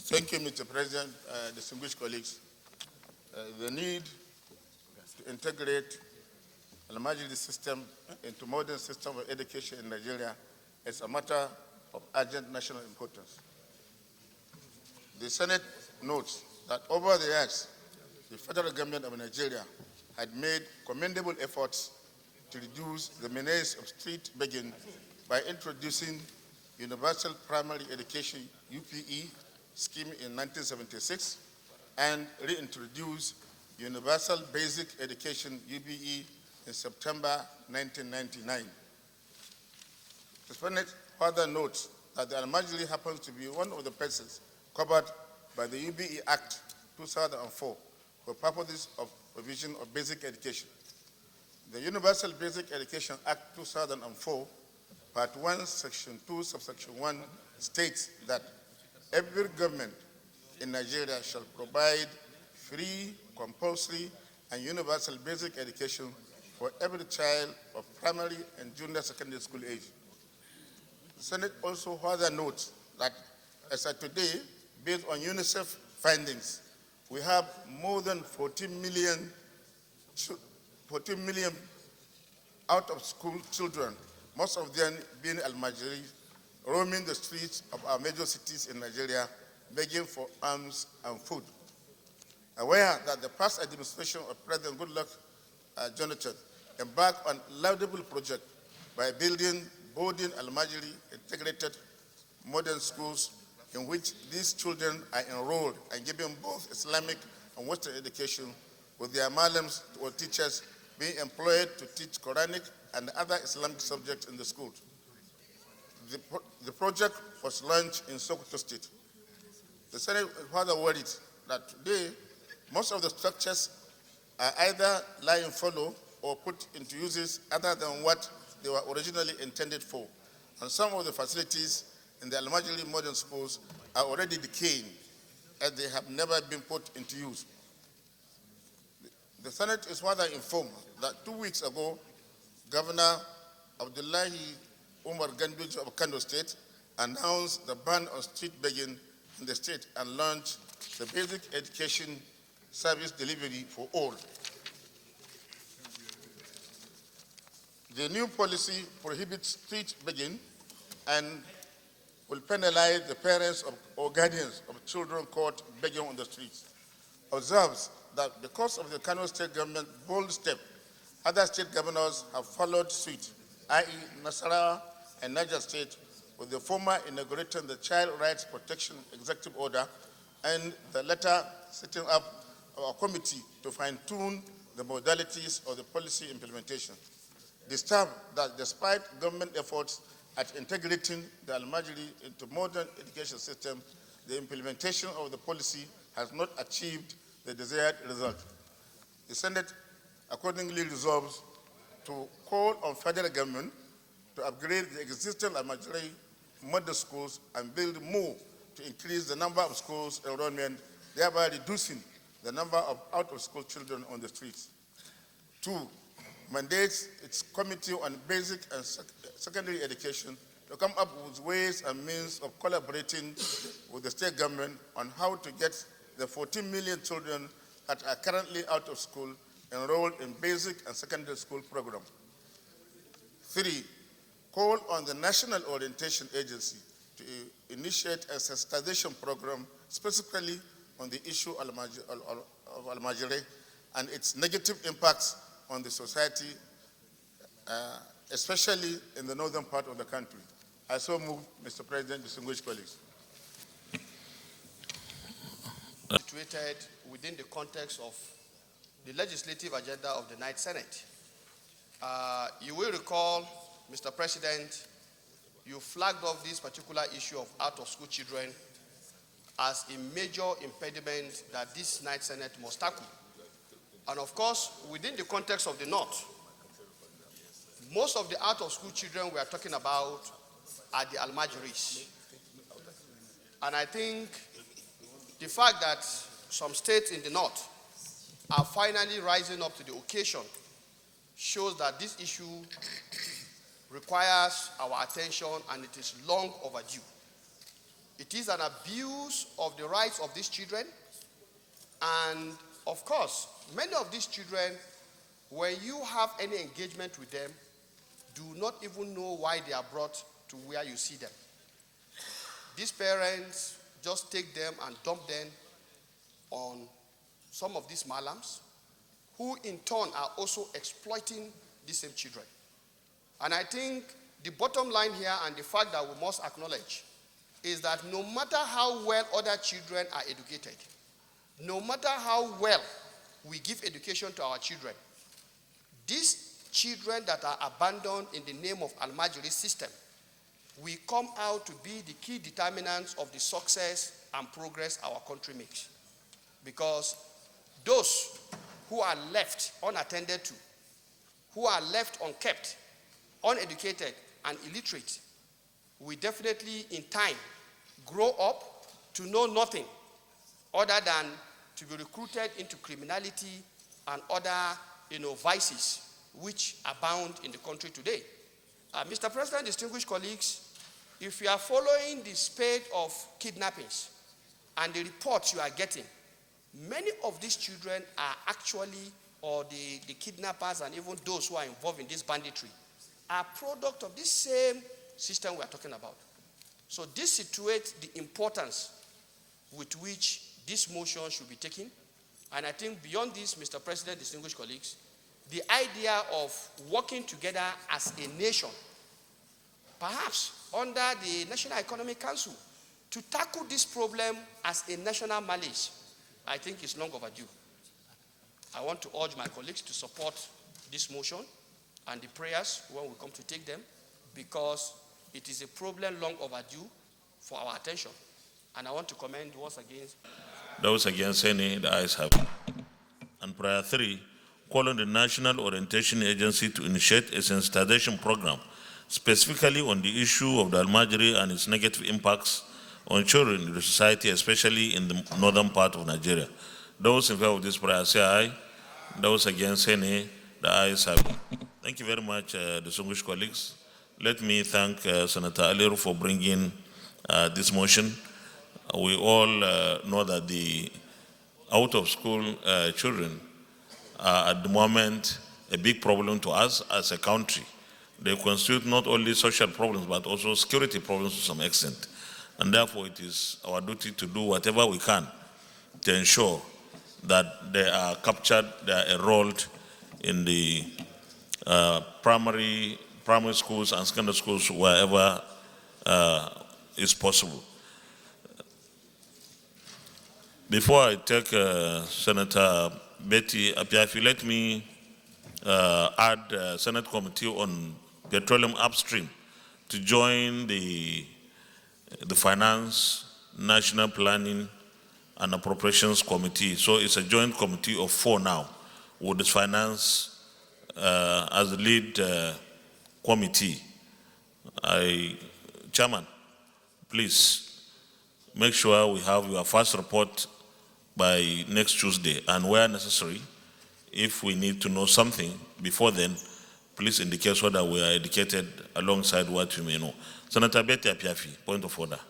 Thank you, Mr. President, distinguished colleagues. The need to integrate Almajiri system into modern system of education in Nigeria is a matter of urgent national importance. The Senate notes that over the years, the federal government of Nigeria had made commendable efforts to reduce the menace of street begging by introducing Universal Primary Education UPE scheme in 1976 and reintroduced Universal Basic Education UBE in September 1999. The Senate further notes that the Almajiri happens to be one of the persons covered by the UBE Act 2004 for purposes of provision of basic education. The Universal Basic Education Act 2004, Part 1, Section 2, Subsection 1 states that every government in Nigeria shall provide free, compulsory, and universal basic education for every child of primary and junior secondary school age. The Senate also further notes that as of today, based on UNICEF findings, we have more than 14 million out-of-school children, most of them being Almajiri, roaming the streets of our major cities in Nigeria, begging for alms and food. Aware that the past administration of President Goodluck Jonathan embarked on a laudable project by building boarding Almajiri integrated modern schools in which these children are enrolled and given both Islamic and Western education, with their malams or teachers being employed to teach Quranic and other Islamic subjects in the schools. The project was launched in Sokoto State. The Senate is further worried that today most of the structures are either lying fallow or put into uses other than what they were originally intended for. And some of the facilities in the Almajiri modern schools are already decaying as they have never been put into use. The Senate is further informed that 2 weeks ago, Governor Abdullahi Umar Ganduje of Kano State announced the ban on street begging in the state and launched the basic education service delivery for all. The new policy prohibits street begging and will penalize the parents or guardians of children caught begging on the streets. Observes that because of the Kano State government's bold step, other state governors have followed suit, i.e. Nasarawa and Niger State, with the former inaugurating the Child Rights Protection Executive Order and the latter setting up a committee to fine-tune the modalities of the policy implementation. Disturbed that despite government efforts at integrating the Almajiri into modern education system, the implementation of the policy has not achieved the desired result. The Senate accordingly resolves to call on federal government to upgrade the existing Almajiri modern schools and build more to increase the number of schools enrollment, thereby reducing the number of out-of-school children on the streets. 2, mandates its Committee on Basic and Secondary Education to come up with ways and means of collaborating with the state government on how to get the 14 million children that are currently out of school enrolled in basic and secondary school programs. 3, call on the National Orientation Agency to initiate a sensitization program specifically on the issue of Almajiri and its negative impacts on the society, especially in the northern part of the country. I so move, Mr. President, distinguished colleagues. Situated within the context of the legislative agenda of the Ninth Senate. You will recall, Mr. President, you flagged off this particular issue of out-of-school children as a major impediment that this Ninth Senate must tackle. And of course, within the context of the North, most of the out-of-school children we are talking about are the Almajiris. And I think the fact that some states in the North are finally rising up to the occasion shows that this issue requires our attention and it is long overdue. It is an abuse of the rights of these children. And of course, many of these children, when you have any engagement with them, do not even know why they are brought to where you see them. These parents just take them and dump them on some of these malams, who in turn are also exploiting these same children. And I think the bottom line here, and the fact that we must acknowledge, is that no matter how well other children are educated, no matter how well we give education to our children, these children that are abandoned in the name of Almajiri system will come out to be the key determinants of the success and progress our country makes. Because those who are left unattended to, who are left unkept, uneducated, and illiterate, will definitely in time grow up to know nothing other than to be recruited into criminality and other vices which abound in the country today. Mr. President, distinguished colleagues, if you are following the spate of kidnappings and the reports you are getting, many of these children are actually, or the kidnappers and even those who are involved in this banditry, are product of this same system we are talking about. So this situates the importance with which this motion should be taken. And I think beyond this, Mr. President, distinguished colleagues, the idea of working together as a nation, perhaps under the National Economic Council, to tackle this problem as a national malaise, I think is long overdue. I want to urge my colleagues to support this motion and the prayers when we come to take them, because it is a problem long overdue for our attention. And I want to commend once again. Those against any, the ayes have it. And prayer 3, call on the National Orientation Agency to initiate a sensitization program specifically on the issue of the Almajiri and its negative impacts on children in the society, especially in the northern part of Nigeria. Those in favor of this prayer say aye. Those against any, the ayes have it. Thank you very much, distinguished colleagues. Let me thank Senator Aliru for bringing this motion. We all know that the out-of-school children are at the moment a big problem to us as a country. They constitute not only social problems, but also security problems to some extent. And therefore, it is our duty to do whatever we can to ensure that they are captured, they are enrolled in the primary schools and secondary schools wherever is possible. Before I take Senator Betty Apiafi, let me add Senate Committee on Petroleum Upstream to join the Finance, National Planning and Appropriations Committee. So it's a joint committee of 4 now, with the Finance as the lead committee. Chairman, please make sure we have your first report by next Tuesday, and where necessary, if we need to know something before then, please indicate so that we are educated alongside what you may know. Senator Betty Apiafi, point of order.